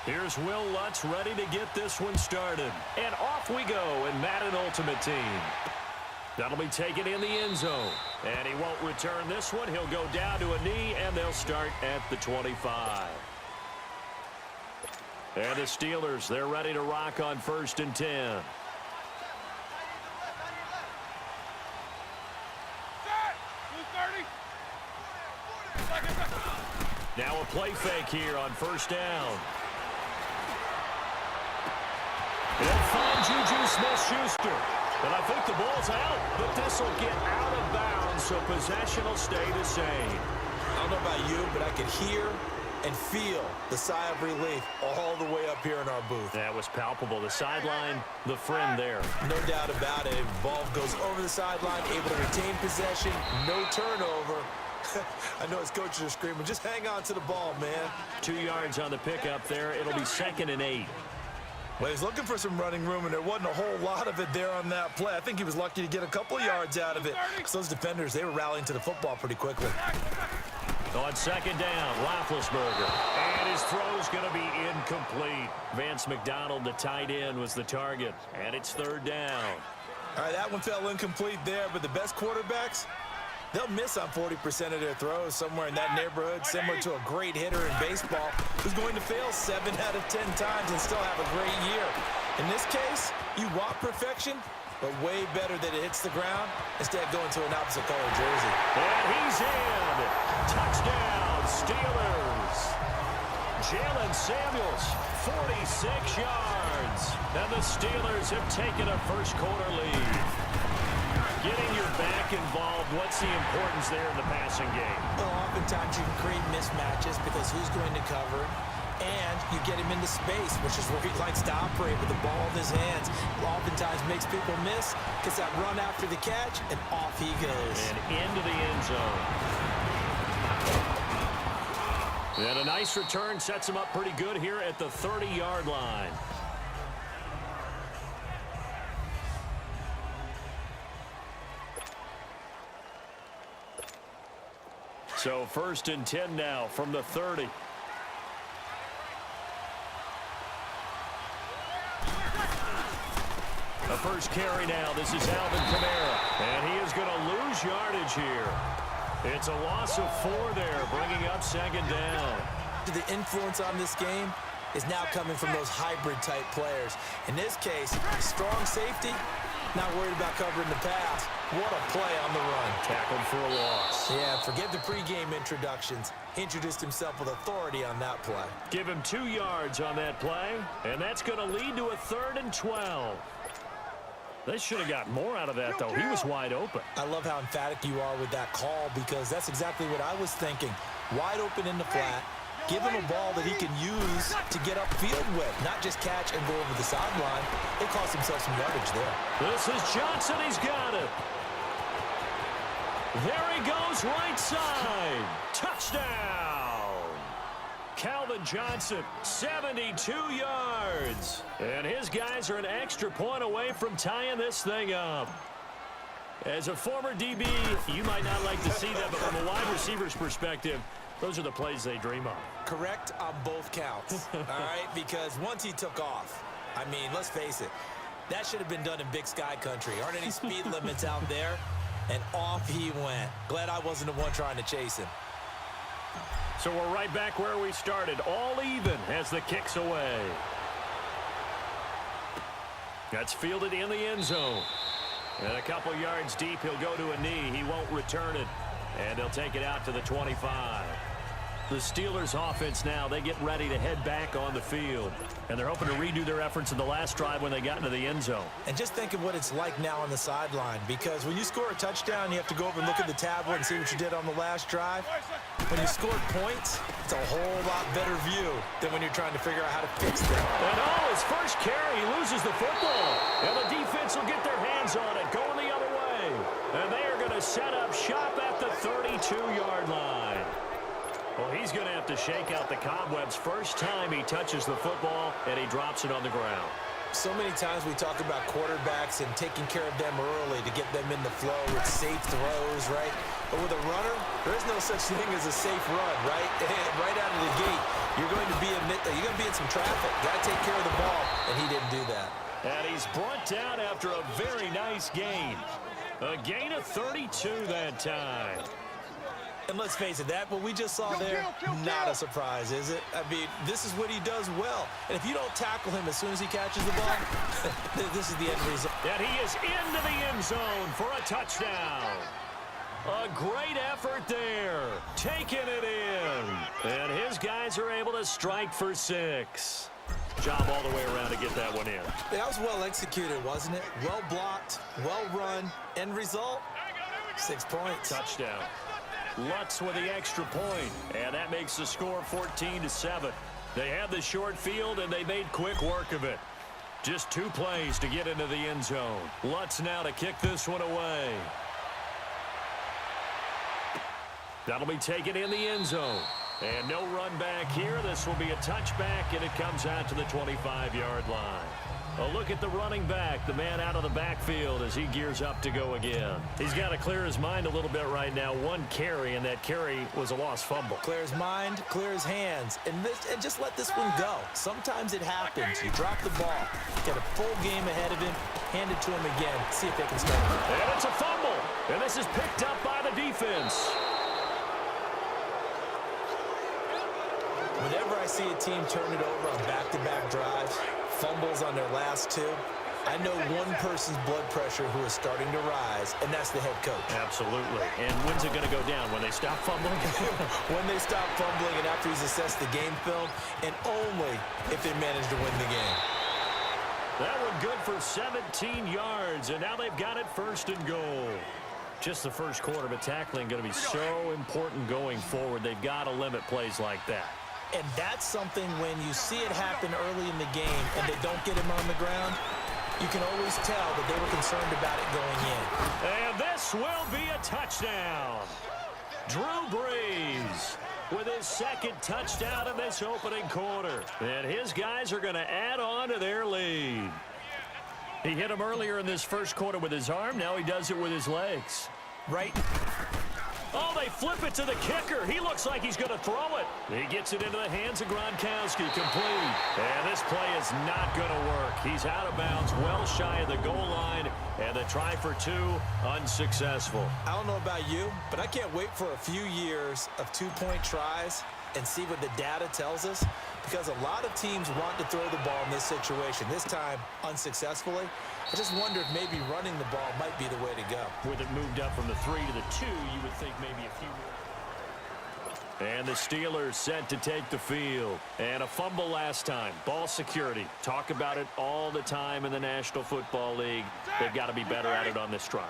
Here's Will Lutz ready to get this one started. And off we go in Madden Ultimate Team. That'll be taken in the end zone. And he won't return this one. He'll go down to a knee, and they'll start at the 25. And the Steelers, they're ready to rock on 1st and 10. Now a play fake here on 1st down. They'll find Juju Smith-Schuster. But I think the ball's out, but this will get out of bounds, so possession will stay the same. I don't know about you, but I could hear and feel the sigh of relief all the way up here in our booth. That was palpable. The sideline, the friend there. No doubt about it. Ball goes over the sideline, able to retain possession, no turnover. I know his coaches are screaming, just hang on to the ball, man. 2 yards on the pickup there. It'll be 2nd and 8. Well, he's looking for some running room, and there wasn't a whole lot of it there on that play. I think he was lucky to get a couple of yards out of it. Because those defenders, they were rallying to the football pretty quickly. On 2nd down, Roethlisberger. And his throw's going to be incomplete. Vance McDonald, the tight end, was the target. And it's 3rd down. All right, that one fell incomplete there, but the best quarterbacks, they'll miss on 40% of their throws somewhere in that neighborhood, similar to a great hitter in baseball who's going to fail 7 out of 10 times and still have a great year. In this case, you want perfection, but way better that it hits the ground instead of going to an opposite color jersey. And he's in. Touchdown, Steelers. Jalen Samuels, 46 yards. And the Steelers have taken a first-quarter lead. Getting your back involved, what's the importance there in the passing game? Well, oftentimes you can create mismatches because who's going to cover, and you get him into space, which is where he likes to operate with the ball in his hands. Oftentimes makes people miss, gets that run after the catch, and off he goes. And into the end zone. And a nice return sets him up pretty good here at the 30-yard line. So 1st and 10 now from the 30. The first carry now. This is Alvin Kamara. And he is going to lose yardage here. It's a loss of 4 there, bringing up 2nd down. The influence on this game is now coming from those hybrid-type players. In this case, strong safety, not worried about covering the pass. What a play on the run. Tackled for a loss. Yeah, forget the pregame introductions. He introduced himself with authority on that play. Give him 2 yards on that play, and that's going to lead to a 3rd and 12. They should have got more out of that, though. He was wide open. I love how emphatic you are with that call because that's exactly what I was thinking. Wide open in the flat. Give him a ball that he can use to get upfield with, not just catch and go over the sideline. They cost themselves some yardage there. This is Johnson. He's got it. There he goes, right side. Touchdown. Calvin Johnson, 72 yards. And his guys are an extra point away from tying this thing up. As a former DB, you might not like to see that, but from a wide receiver's perspective, those are the plays they dream of. Correct on both counts, all right? Because once he took off, I mean, let's face it, that should have been done in Big Sky country. Aren't any speed limits out there? And off he went. Glad I wasn't the one trying to chase him. So we're right back where we started, all even as the kick's away. That's fielded in the end zone. And a couple yards deep, he'll go to a knee. He won't return it. And they'll take it out to the 25. The Steelers offense now, they get ready to head back on the field. And they're hoping to redo their efforts in the last drive when they got into the end zone. And just think of what it's like now on the sideline, because when you score a touchdown, you have to go over and look at the tablet and see what you did on the last drive. When you scored points, it's a whole lot better view than when you're trying to figure out how to fix them. And his first carry, he loses the football. And the defense will get their hands on it, going the other way. And they are going to set up shop at the 32-yard line. Well, he's going to have to shake out the cobwebs first time he touches the football, and he drops it on the ground. So many times we talk about quarterbacks and taking care of them early to get them in the flow with safe throws, right? But with a runner, there is no such thing as a safe run, right? Right out of the gate, you're going to be in some traffic. Got to take care of the ball, and he didn't do that. And he's brought down after a very nice gain. A gain of 32 that time. And let's face it, what we just saw there, not a surprise, is it? I mean, this is what he does well. And if you don't tackle him as soon as he catches the ball, this is the end result. And he is into the end zone for a touchdown. A great effort there, taking it in. And his guys are able to strike for 6. Job all the way around to get that one in. That was well executed, wasn't it? Well blocked, well run. End result, 6 points. Touchdown. Lutz with the extra point, and that makes the score 14-7. They had the short field, and they made quick work of it. Just 2 plays to get into the end zone. Lutz now to kick this one away. That'll be taken in the end zone. And no run back here. This will be a touchback, and it comes out to the 25-yard line. A look at the running back, the man out of the backfield as he gears up to go again. He's got to clear his mind a little bit right now. 1 carry, and that carry was a lost fumble. Clear his mind, clear his hands, and just let this one go. Sometimes it happens. You drop the ball, get a full game ahead of him, hand it to him again, see if they can start it. And it's a fumble, and this is picked up by the defense. Whenever I see a team turn it over on back-to-back drives, fumbles on their last 2, I know one person's blood pressure who is starting to rise, and that's the head coach. Absolutely. And when's it going to go down? When they stop fumbling? When they stop fumbling and after he's assessed the game film, and only if they manage to win the game. That one good for 17 yards, and now they've got it 1st and goal. Just the first quarter, but tackling going to be so important going forward. They've got to limit plays like that. And that's something when you see it happen early in the game and they don't get him on the ground, you can always tell that they were concerned about it going in. And this will be a touchdown. Drew Brees with his 2nd touchdown in this opening quarter. And his guys are going to add on to their lead. He hit him earlier in this first quarter with his arm. Now he does it with his legs. Right. Oh, they flip it to the kicker. He looks like he's going to throw it. He gets it into the hands of Gronkowski, complete. And this play is not going to work. He's out of bounds, well shy of the goal line, and the try for 2, unsuccessful. I don't know about you, but I can't wait for a few years of 2-point tries and see what the data tells us, because a lot of teams want to throw the ball in this situation, this time unsuccessfully. I just wonder if maybe running the ball might be the way to go. With it moved up from the 3 to the 2, you would think maybe a few more. And the Steelers set to take the field. And a fumble last time. Ball security. Talk about it all the time in the National Football League. They've got to be better at it on this drive.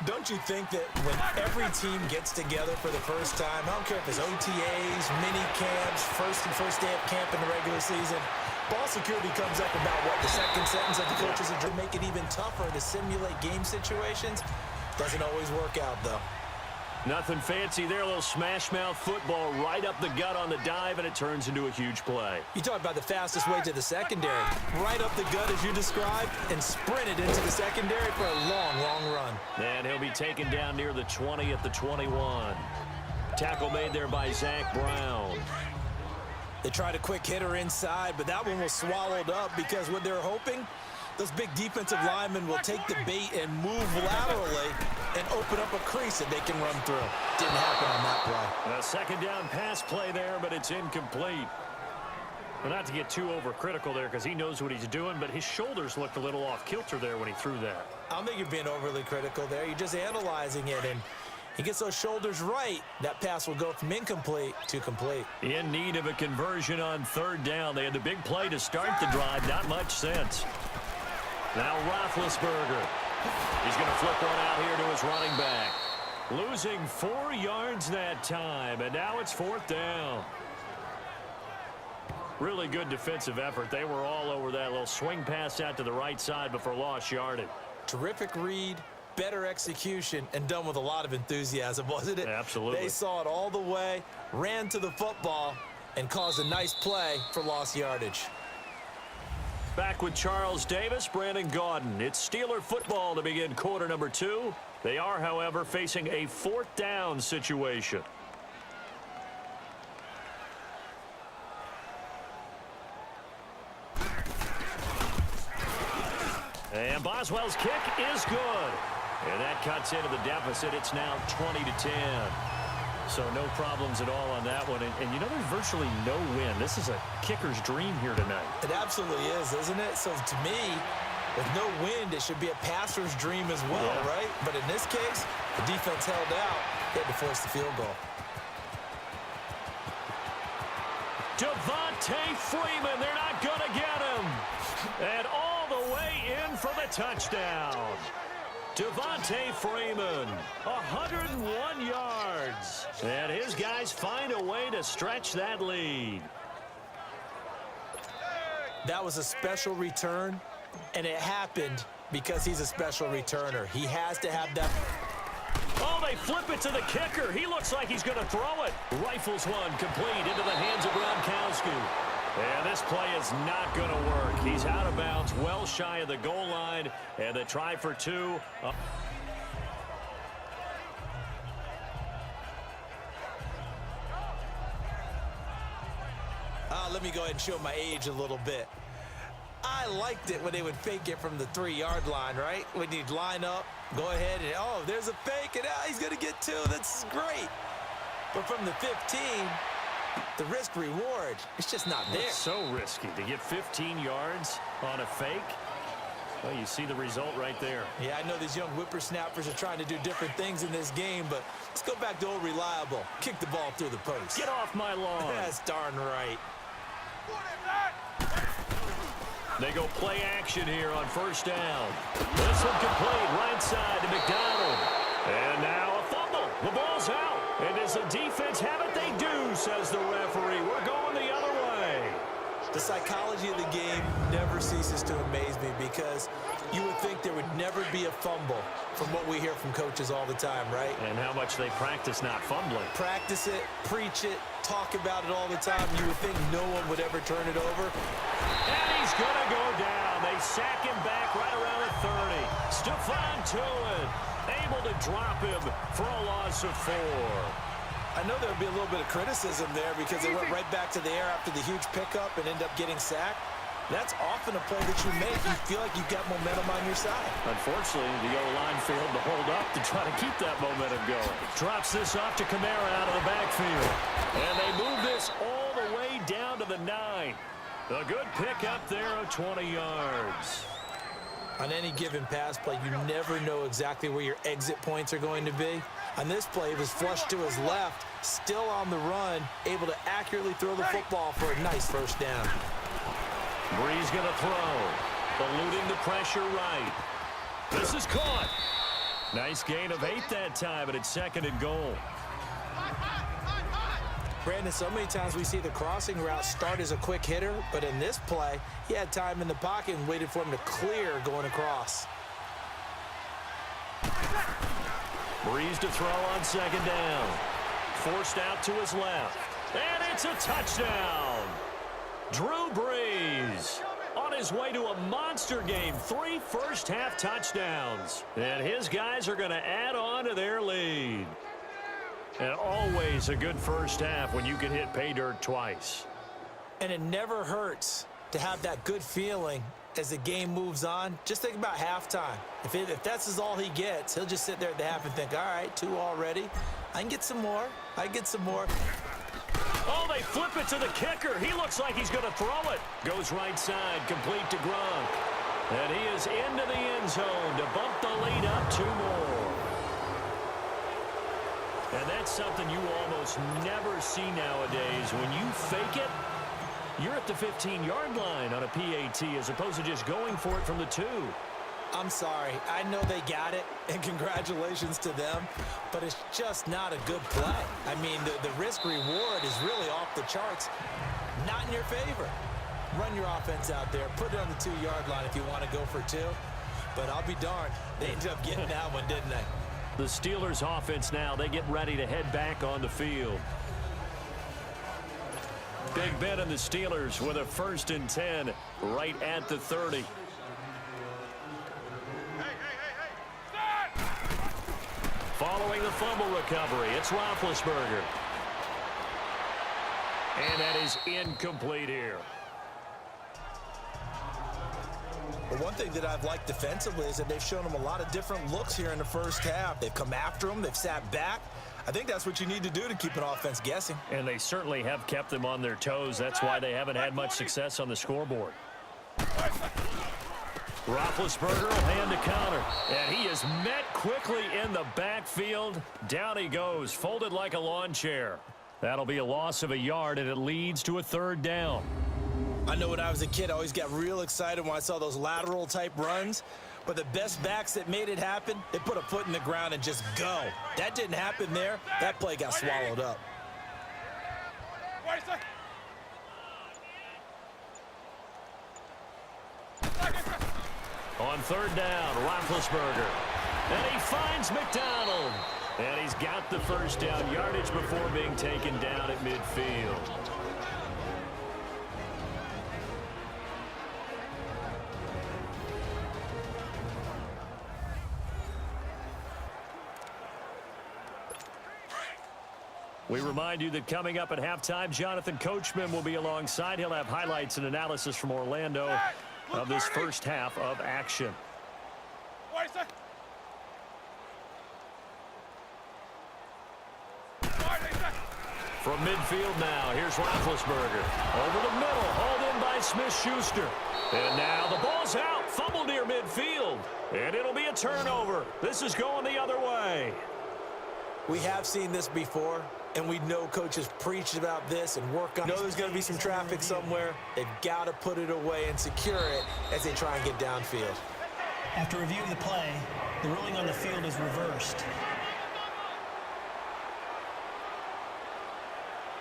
Don't you think that when every team gets together for the first time, I don't care if it's OTAs, mini camps, first day of camp in the regular season, ball security comes up about what, the second sentence of the coaches are to make it even tougher to simulate game situations? Doesn't always work out, though. Nothing fancy there. A little smash-mouth football right up the gut on the dive, and it turns into a huge play. You talk about the fastest way to the secondary. Right up the gut, as you described, and sprinted into the secondary for a long, long run. And he'll be taken down near the 20 at the 21. Tackle made there by Zach Brown. They tried a quick hitter inside, but that one was swallowed up because what they're hoping, those big defensive linemen will take the bait and move laterally and open up a crease that they can run through. Didn't happen on that play. A 2nd down pass play there, but it's incomplete. Well, not to get too overcritical there because he knows what he's doing, but his shoulders looked a little off kilter there when he threw that. I don't think you're being overly critical there. You're just analyzing it, and he gets those shoulders right, that pass will go from incomplete to complete. In need of a conversion on 3rd down. They had the big play to start the drive. Not much sense. Now Roethlisberger. He's going to flip one out here to his running back. Losing 4 yards that time, and now it's 4th down. Really good defensive effort. They were all over that little swing pass out to the right side before lost yardage. Terrific read, better execution, and done with a lot of enthusiasm, wasn't it? Absolutely. They saw it all the way, ran to the football, and caused a nice play for lost yardage. Back with Charles Davis, Brandon Gaudin. It's Steeler football to begin quarter number 2. They are, however, facing a 4th down situation. And Boswell's kick is good. And that cuts into the deficit. It's now 20-10. So no problems at all on that one. And you know, there's virtually no win. This is a kicker's dream here tonight. It absolutely is, isn't it? So to me, with no wind, it should be a passer's dream as well, right? But in this case, the defense held out. They had to force the field goal. Devontae Freeman, they're not going to get him. And all the way in for the touchdown. Devontae Freeman, 101 yards. And his guys find a way to stretch that lead. That was a special return, and it happened because he's a special returner. He has to have that. Oh, they flip it to the kicker. He looks like he's going to throw it. Rifles one complete into the hands of Gronkowski. And this play is not going to work. He's out of bounds, well shy of the goal line. And the try for two. Let me go ahead and show my age a little bit. I liked it when they would fake it from the 3-yard line, right? When you'd line up, go ahead and, oh, there's a fake, and he's going to get two. That's great. But from the 15, the risk-reward, it's just not there. It's so risky to get 15 yards on a fake. Well, you see the result right there. Yeah, I know these young whippersnappers are trying to do different things in this game, but let's go back to old reliable. Kick the ball through the post. Get off my lawn. That's darn right. They go play action here on first down. This one complete right side to McDonald. And now a fumble. The ball's out. And does the defense have it? They do, says the referee. We're going the other way. The psychology of the game never ceases to amaze me because you would think there would never be a fumble from what we hear from coaches all the time, right? And how much they practice not fumbling. Practice it, preach it, talk about it all the time. You would think no one would ever turn it over. And he's going to go down. They sack him back right around the 30. Stephon Tuitt able to drop him for a loss of 4. I know there would be a little bit of criticism there because they went right back to the air after the huge pickup and end up getting sacked. That's often a play that you make. You feel like you've got momentum on your side. Unfortunately, the O-line failed to hold up to try to keep that momentum going. Drops this off to Kamara out of the backfield. And they move this all the way down to the 9. A good pick up there of 20 yards. On any given pass play, you never know exactly where your exit points are going to be. On this play, he was flushed to his left, still on the run, able to accurately throw the football for a nice first down. Breeze going to throw, eluding the pressure right. This is caught. Nice gain of 8 that time, but it's 2nd and goal. Brandon, so many times we see the crossing route start as a quick hitter, but in this play, he had time in the pocket and waited for him to clear going across. Breeze to throw on 2nd down. Forced out to his left. And it's a touchdown. Drew Brees on his way to a monster game. 3 first-half touchdowns. And his guys are going to add on to their lead. And always a good first half when you can hit pay dirt twice. And it never hurts to have that good feeling as the game moves on. Just think about halftime. If that's all he gets, he'll just sit there at the half and think, all right, 2 already. I can get some more. I can get some more. Oh, they flip it to the kicker. He looks like he's going to throw it. Goes right side, complete to Gronk. And he is into the end zone to bump the lead up 2 more. And that's something you almost never see nowadays. When you fake it, you're at the 15-yard line on a PAT as opposed to just going for it from the 2. I'm sorry. I know they got it, and congratulations to them, but it's just not a good play. I mean, the risk-reward is really off the charts. Not in your favor. Run your offense out there. Put it on the 2-yard line if you want to go for 2. But I'll be darned. They ended up getting that one, didn't they? The Steelers offense now, they get ready to head back on the field. Big Ben and the Steelers with a 1st and 10 right at the 30. Following the fumble recovery, it's Roethlisberger. And that is incomplete here. But one thing that I've liked defensively is that they've shown them a lot of different looks here in the first half. They've come after them. They've sat back. I think that's what you need to do to keep an offense guessing. And they certainly have kept them on their toes. That's why they haven't had much success on the scoreboard. Roethlisberger will hand a counter. And he is met quickly in the backfield. Down he goes, folded like a lawn chair. That'll be a loss of a yard, and it leads to a third down. I know when I was a kid, I always got real excited when I saw those lateral-type runs. But the best backs that made it happen, they put a foot in the ground and just go. That didn't happen there. That play got swallowed up. On third down, Roethlisberger. And he finds McDonald. And he's got the first down yardage before being taken down at midfield. We remind you that coming up at halftime, Jonathan Coachman will be alongside. He'll have highlights and analysis from Orlando of this first half of action. From midfield now, here's Roethlisberger. Over the middle, hauled in by Smith-Schuster. And now the ball's out, fumbled near midfield. And it'll be a turnover. This is going the other way. We have seen this before, and we know coaches preach about this and work on it. Know there's going to be some traffic somewhere. They've got to put it away and secure it as they try and get downfield. After reviewing the play, the ruling on the field is reversed.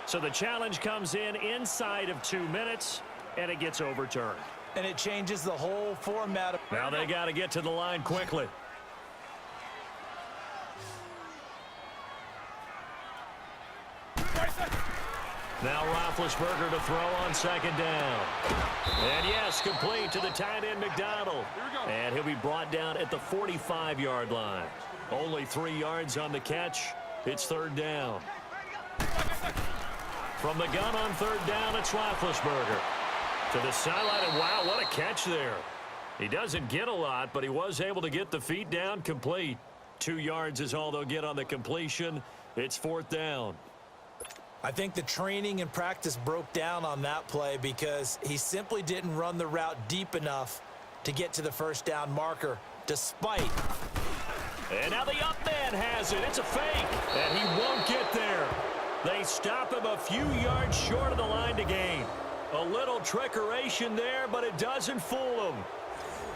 So the challenge comes in inside of 2 minutes, and it gets overturned. And it changes the whole format. Now they got to get to the line quickly. Now Roethlisberger to throw on second down. And yes, complete to the tight end McDonald. And he'll be brought down at the 45-yard line. Only 3 yards on the catch. It's third down. From the gun on third down, it's Roethlisberger. To the sideline, and wow, what a catch there. He doesn't get a lot, but he was able to get the feet down complete. 2 yards is all they'll get on the completion. It's fourth down. I think the training and practice broke down on that play because he simply didn't run the route deep enough to get to the first down marker, despite. And now the up man has it. It's a fake, and he won't get there. They stop him a few yards short of the line to gain. A little trickeration there, but it doesn't fool him.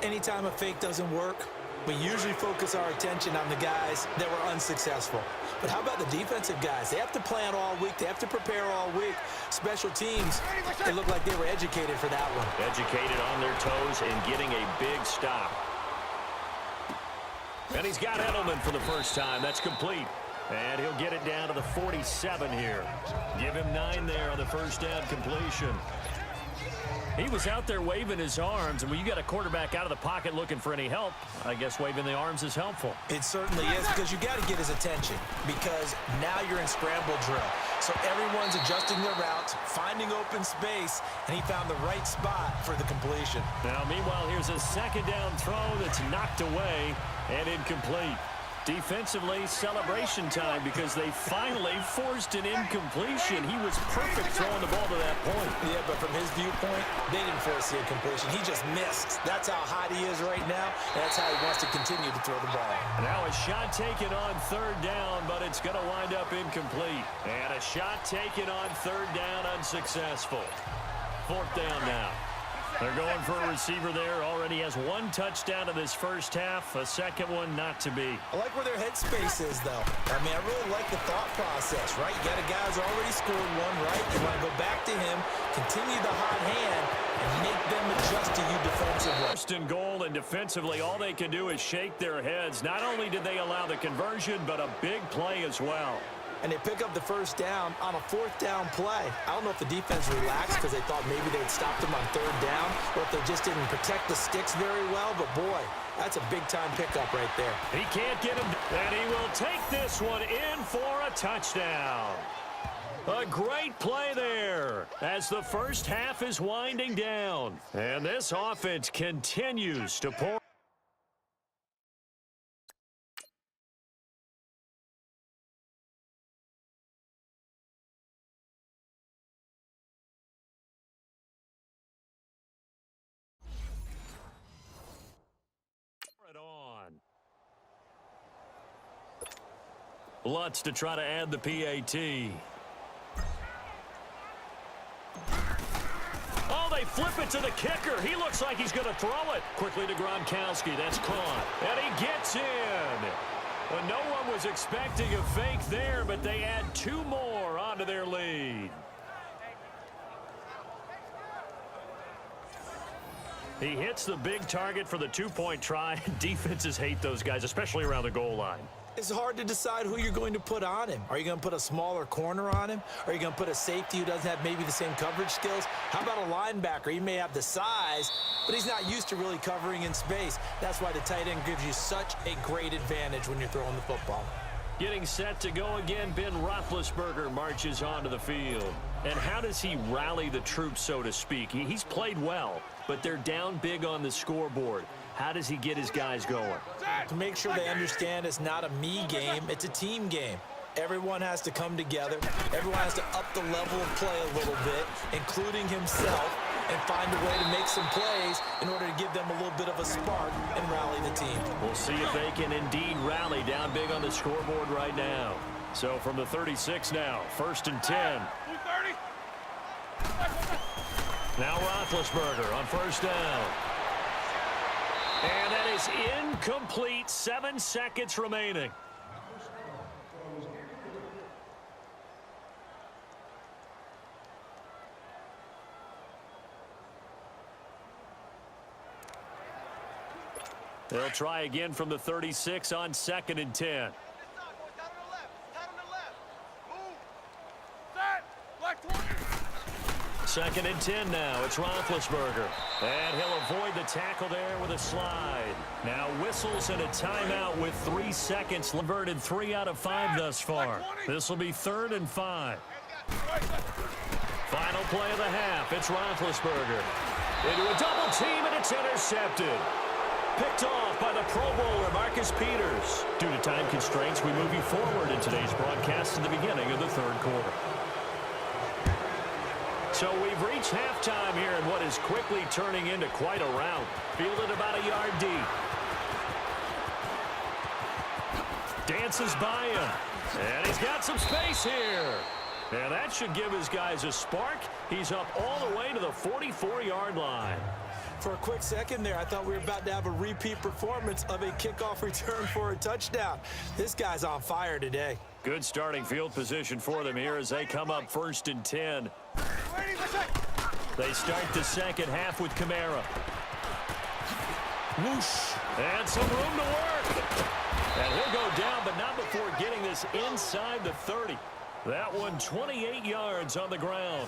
Anytime a fake doesn't work, we usually focus our attention on the guys that were unsuccessful. But how about the defensive guys? They have to plan all week. They have to prepare all week. Special teams, they look like they were educated for that one. Educated on their toes and getting a big stop. And he's got Edelman for the first time. That's complete. And he'll get it down to the 47 here. Give him 9 there on the first down completion. He was out there waving his arms, and when you got a quarterback out of the pocket looking for any help, I guess waving the arms is helpful. It certainly is, because you got to get his attention, because now you're in scramble drill. So everyone's adjusting their routes, finding open space, and he found the right spot for the completion. Now, meanwhile, here's a second down throw that's knocked away and incomplete. Defensively, celebration time because they finally forced an incompletion. He was perfect throwing the ball to that point. Yeah, but from his viewpoint, they didn't force the incompletion. He just missed. That's how hot he is right now, and that's how he wants to continue to throw the ball. Now a shot taken on third down, but it's going to wind up incomplete. And a shot taken on third down, unsuccessful. Fourth down now. They're going for a receiver there. Already has 1 touchdown in this first half. A second one not to be. I like where their headspace is, though. I mean, I really like the thought process, right? You got a guy who's already scored one, right? You want to go back to him, continue the hot hand, and make them adjust to you defensively. First and goal, and defensively, all they can do is shake their heads. Not only did they allow the conversion, but a big play as well. And they pick up the first down on a fourth down play. I don't know if the defense relaxed because they thought maybe they'd stopped them on third down, or if they just didn't protect the sticks very well. But, boy, that's a big-time pickup right there. He can't get him, and he will take this one in for a touchdown. A great play there as the first half is winding down. And this offense continues to pour. Lutz to try to add the PAT. Oh, they flip it to the kicker. He looks like he's going to throw it. Quickly to Gronkowski. That's caught. And he gets in. Well, no one was expecting a fake there, but they add 2 more onto their lead. He hits the big target for the 2-point try. Defenses hate those guys, especially around the goal line. It's hard to decide who you're going to put on him. Are you going to put a smaller corner on him? Are you going to put a safety who doesn't have maybe the same coverage skills? How about a linebacker? He may have the size, but he's not used to really covering in space. That's why the tight end gives you such a great advantage when you're throwing the football. Getting set to go again, Ben Roethlisberger marches onto the field. And how does he rally the troops, so to speak? He's played well, but they're down big on the scoreboard. How does he get his guys going? To make sure they understand it's not a me game, it's a team game. Everyone has to come together. Everyone has to up the level of play a little bit, including himself, and find a way to make some plays in order to give them a little bit of a spark and rally the team. We'll see if they can indeed rally down big on the scoreboard right now. So from the 36 now, 1st and 10. Now Roethlisberger on 1st down. And that is incomplete. 7 seconds remaining. They'll try again from the 36 on 2nd and 10. 2nd and 10 now. It's Roethlisberger. And he'll avoid the tackle there with a slide. Now whistles and a timeout with 3 seconds. Converted 3 out of 5 thus far. This will be 3rd and 5. Final play of the half. It's Roethlisberger. Into a double team, and it's intercepted. Picked off by the Pro Bowler, Marcus Peters. Due to time constraints, we move you forward in today's broadcast to the beginning of the 3rd quarter. So we've reached halftime here in what is quickly turning into quite a rout. Fielded about a yard deep. Dances by him. And he's got some space here. And that should give his guys a spark. He's up all the way to the 44-yard line. For a quick second there, I thought we were about to have a repeat performance of a kickoff return for a touchdown. This guy's on fire today. Good starting field position for them here as they come up 1st and 10. They start the 2nd half with Kamara. Whoosh. And some room to work. And he'll go down, but not before getting this inside the 30. That one 28 yards on the ground.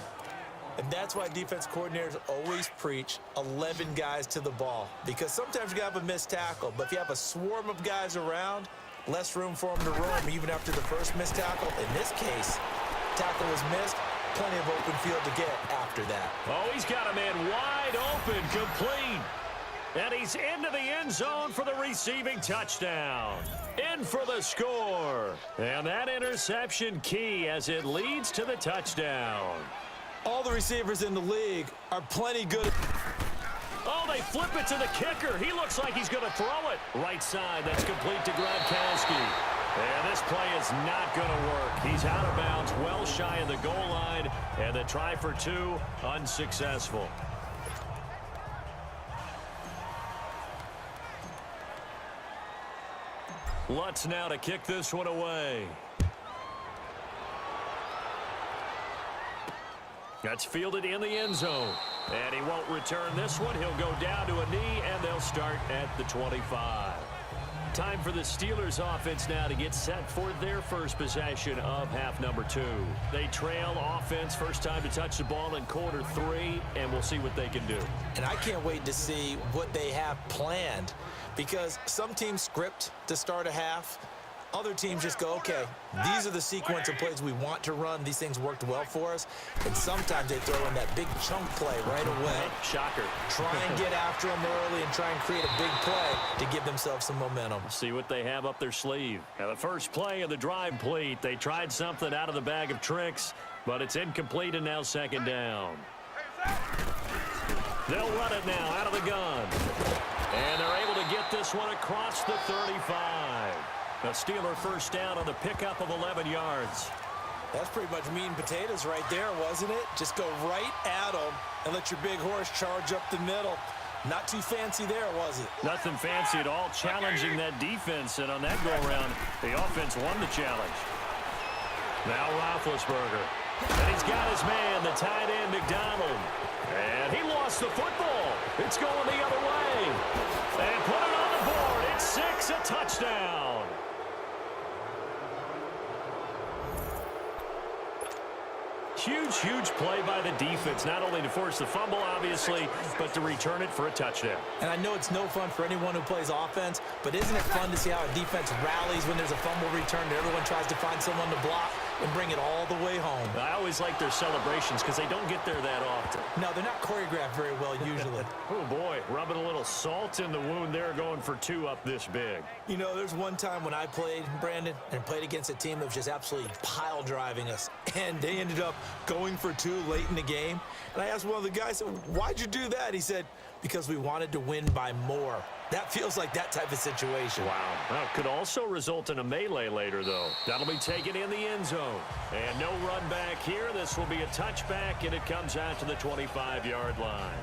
And that's why defense coordinators always preach 11 guys to the ball. Because sometimes you have a missed tackle, but if you have a swarm of guys around, less room for them to roam even after the first missed tackle. In this case, tackle was missed, plenty of open field to get after that. Oh, he's got a man wide open, complete. And he's into the end zone for the receiving touchdown. In for the score. And that interception key as it leads to the touchdown. All the receivers in the league are plenty good. Oh, they flip it to the kicker. He looks like he's going to throw it. Right side, that's complete to Gronkowski. And this play is not going to work. He's out of bounds, well shy of the goal line. And the try for 2, unsuccessful. Lutz now to kick this one away. That's fielded in the end zone. And he won't return this one. He'll go down to a knee, and they'll start at the 25. Time for the Steelers offense now to get set for their first possession of half number 2. They trail offense, first time to touch the ball in quarter 3, and we'll see what they can do. And I can't wait to see what they have planned, because some teams script to start a half. Other teams just go, okay, these are the sequence of plays we want to run. These things worked well for us. And sometimes they throw in that big chunk play right away. Shocker. Try and get after them early and try and create a big play to give themselves some momentum. See what they have up their sleeve. Now, the first play of the drive complete. They tried something out of the bag of tricks, but it's incomplete and now second down. They'll run it now out of the gun. And they're able to get this one across the 35. A Steeler first down on the pickup of 11 yards. That's pretty much meat and potatoes right there, wasn't it? Just go right at them and let your big horse charge up the middle. Not too fancy there, was it? Nothing fancy at all, challenging that defense. And on that go-around, the offense won the challenge. Now Roethlisberger. And he's got his man, the tight end, McDonald. And he lost the football. It's going the other way. And put it on the board. It's 6, a touchdown. Huge, huge play by the defense, not only to force the fumble, obviously, but to return it for a touchdown. And I know it's no fun for anyone who plays offense, but isn't it fun to see how a defense rallies when there's a fumble return and everyone tries to find someone to block and bring it all the way home? I always like their celebrations because they don't get there that often. No, they're not choreographed very well usually. Oh, boy, rubbing a little salt in the wound there, going for 2 up this big. You know, there's one time when I played, Brandon, and played against a team that was just absolutely pile driving us, and they ended up going for 2 late in the game. And I asked one of the guys, why'd you do that? He said, because we wanted to win by more. That feels like that type of situation. Wow. Well, could also result in a melee later, though. That'll be taken in the end zone. And no run back here. This will be a touchback, and it comes out to the 25-yard line.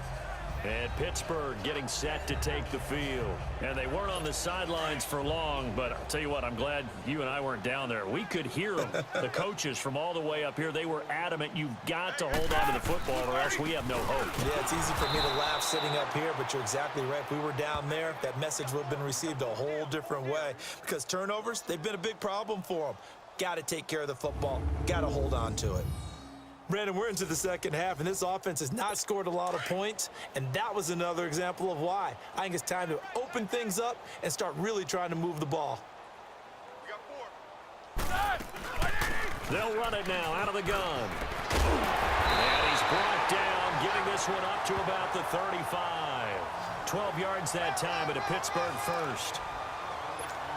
And Pittsburgh getting set to take the field. And they weren't on the sidelines for long, but I'll tell you what, I'm glad you and I weren't down there. We could hear them, the coaches from all the way up here. They were adamant, you've got to hold on to the football or else we have no hope. Yeah, it's easy for me to laugh sitting up here, but you're exactly right. If we were down there, that message would have been received a whole different way. Because turnovers, they've been a big problem for them. Got to take care of the football. Got to hold on to it. Brandon, we're into the second half, and this offense has not scored a lot of points, and that was another example of why. I think it's time to open things up and start really trying to move the ball. They'll run it now out of the gun. And he's brought down, giving this one up to about the 35. 12 yards that time, but a Pittsburgh first.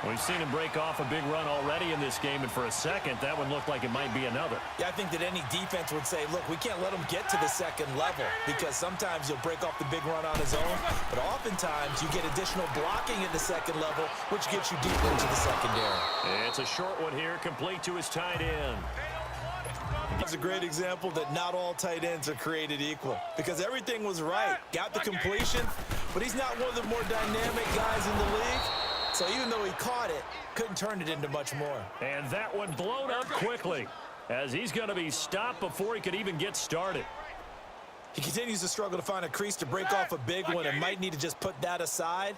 We've seen him break off a big run already in this game, and for a second, that one looked like it might be another. Yeah, I think that any defense would say, look, we can't let him get to the second level because sometimes he'll break off the big run on his own, but oftentimes you get additional blocking at the second level, which gets you deeper into the secondary. It's a short one here, complete to his tight end. That's a great example that not all tight ends are created equal because everything was right. Got the completion, but he's not one of the more dynamic guys in the league. So even though he caught it, couldn't turn it into much more. And that one blown up quickly as he's going to be stopped before he could even get started. He continues to struggle to find a crease to break off a big one and might need to just put that aside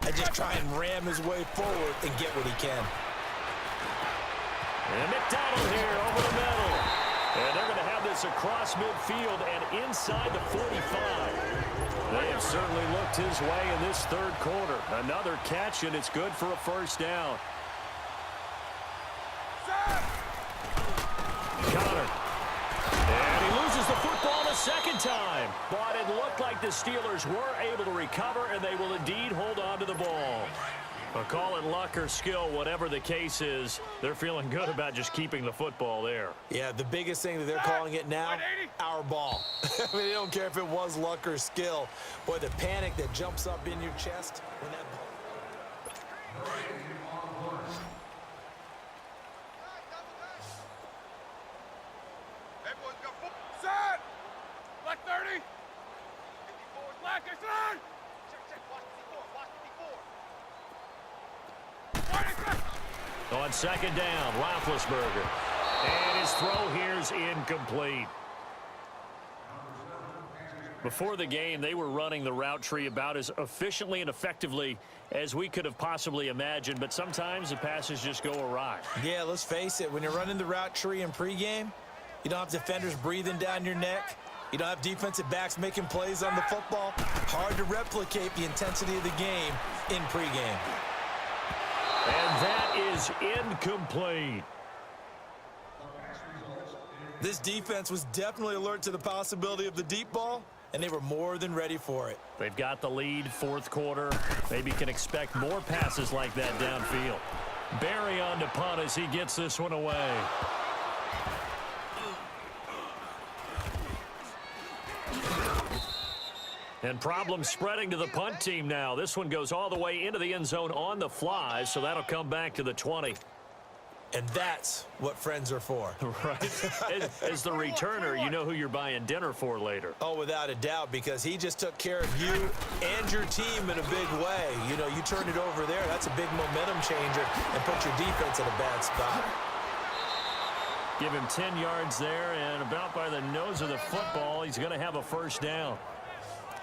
and just try and ram his way forward and get what he can. And McDonald here over the middle. And they're going to have this across midfield and inside the 45. They have certainly looked his way in this third quarter. Another catch, and it's good for a first down. Connor. And he loses the football a second time. But it looked like the Steelers were able to recover, and they will indeed hold on to the ball. But call it luck or skill, whatever the case is, they're feeling good about just keeping the football there. Yeah, the biggest thing that they're calling it now, our ball. I mean, they don't care if it was luck or skill. Boy, the panic that jumps up in your chest when that ball... Set! Black 30! Black, I said! On second down, Roethlisberger. And his throw here's incomplete. Before the game, they were running the route tree about as efficiently and effectively as we could have possibly imagined, but sometimes the passes just go awry. Yeah, let's face it, when you're running the route tree in pregame, you don't have defenders breathing down your neck. You don't have defensive backs making plays on the football. Hard to replicate the intensity of the game in pregame. And that is incomplete. This defense was definitely alert to the possibility of the deep ball, and they were more than ready for it. They've got the lead, fourth quarter. Maybe can expect more passes like that downfield. Barry on to punt as he gets this one away. And problems spreading to the punt team now. This one goes all the way into the end zone on the fly, so that'll come back to the 20. And that's what friends are for. Right. As the returner, you know who you're buying dinner for later. Oh, without a doubt, because he just took care of you and your team in a big way. You know, you turn it over there, that's a big momentum changer, and put your defense in a bad spot. Give him 10 yards there, and about by the nose of the football, he's going to have a first down.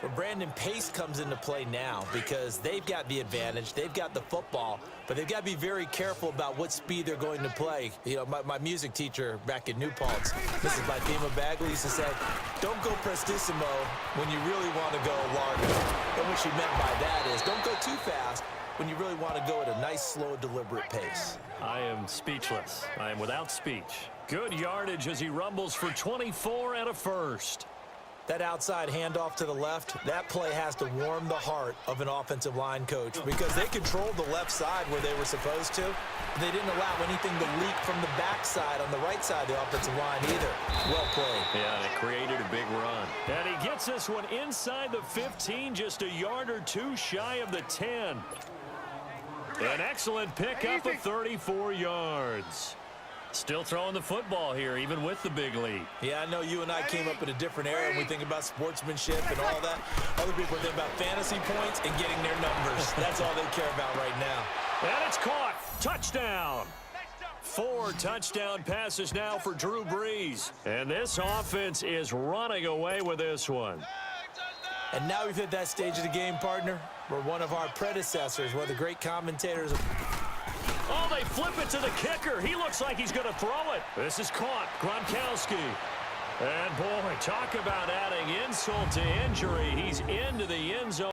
Well, Brandon, pace comes into play now because they've got the advantage. They've got the football, but they've got to be very careful about what speed they're going to play. You know, my music teacher back in New Paltz, Mrs. Lifema Bagley, used to say, don't go prestissimo when you really want to go largo. And what she meant by that is don't go too fast when you really want to go at a nice, slow, deliberate pace. I am speechless. I am without speech. Good yardage as he rumbles for 24 and a first. That outside handoff to the left, that play has to warm the heart of an offensive line coach because they controlled the left side where they were supposed to. They didn't allow anything to leak from the backside on the right side of the offensive line either. Well played. Yeah, and it created a big run. And he gets this one inside the 15, just a yard or two shy of the 10. An excellent pickup of 34 yards. Still throwing the football here, even with the big lead. Yeah, I know you and I came up in a different era, and we think about sportsmanship and all that. Other people think about fantasy points and getting their numbers. That's all they care about right now. And it's caught. Touchdown. 4 touchdown passes now for Drew Brees. And this offense is running away with this one. And now we've hit that stage of the game, partner, where one of our predecessors, one of the great commentators. Oh, they flip it to the kicker. He looks like he's going to throw it. This is caught. Gronkowski. And, boy, talk about adding insult to injury. He's into the end zone.